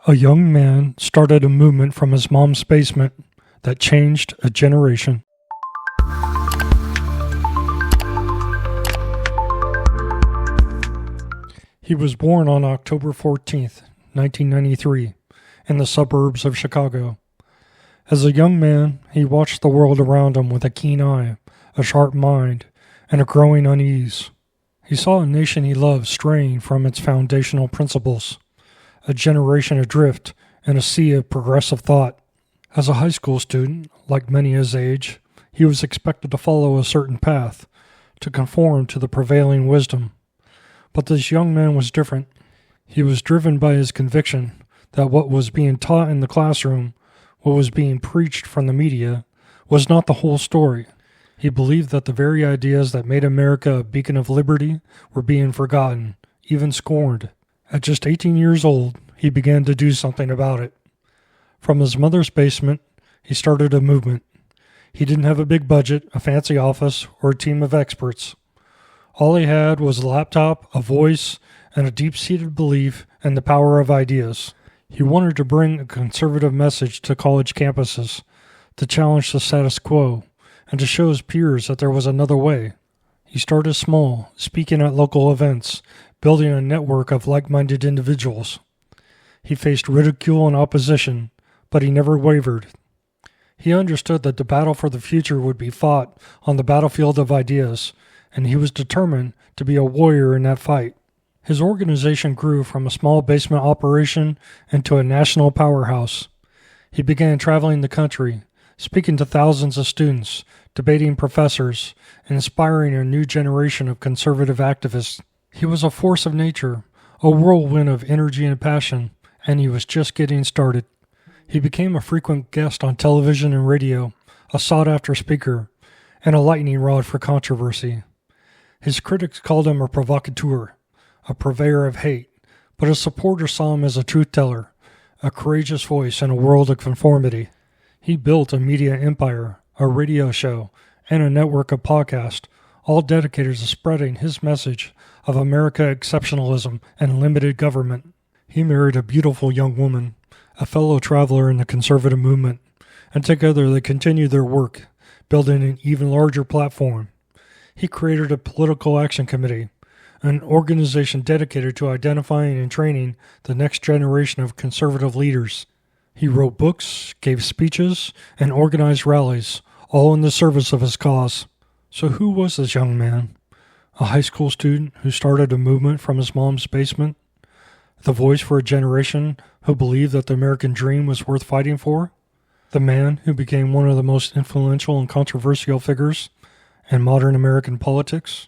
A young man started a movement from his mom's basement that changed a generation. He was born on October 14th, 1993, in the suburbs of Chicago. As a young man, he watched the world around him with a keen eye, a sharp mind, and a growing unease. He saw a nation he loved straying from its foundational principles, a generation adrift in a sea of progressive thought. As a high school student, like many his age, he was expected to follow a certain path, to conform to the prevailing wisdom. But this young man was different. He was driven by his conviction that what was being taught in the classroom, what was being preached from the media, was not the whole story. He believed that the very ideas that made America a beacon of liberty were being forgotten, even scorned. At just 18 years old, he began to do something about it. From his mother's basement, he started a movement. He didn't have a big budget, a fancy office, or a team of experts. All he had was a laptop, a voice, and a deep-seated belief in the power of ideas. He wanted to bring a conservative message to college campuses, to challenge the status quo, and to show his peers that there was another way. He started small, speaking at local events, building a network of like-minded individuals. He faced ridicule and opposition, but he never wavered. He understood that the battle for the future would be fought on the battlefield of ideas, and he was determined to be a warrior in that fight. His organization grew from a small basement operation into a national powerhouse. He began traveling the country, speaking to thousands of students, debating professors, and inspiring a new generation of conservative activists. He was a force of nature, a whirlwind of energy and passion, and he was just getting started. He became a frequent guest on television and radio, a sought-after speaker, and a lightning rod for controversy. His critics called him a provocateur, a purveyor of hate, but his supporters saw him as a truth-teller, a courageous voice in a world of conformity. He built a media empire, a radio show, and a network of podcasts, all dedicated to spreading his message of America exceptionalism and limited government. He married a beautiful young woman, a fellow traveler in the conservative movement, and together they continued their work, building an even larger platform. He created a political action committee, an organization dedicated to identifying and training the next generation of conservative leaders. He wrote books, gave speeches, and organized rallies, all in the service of his cause. So who was this young man? A high school student who started a movement from his mom's basement? The voice for a generation who believed that the American dream was worth fighting for? The man who became one of the most influential and controversial figures in modern American politics?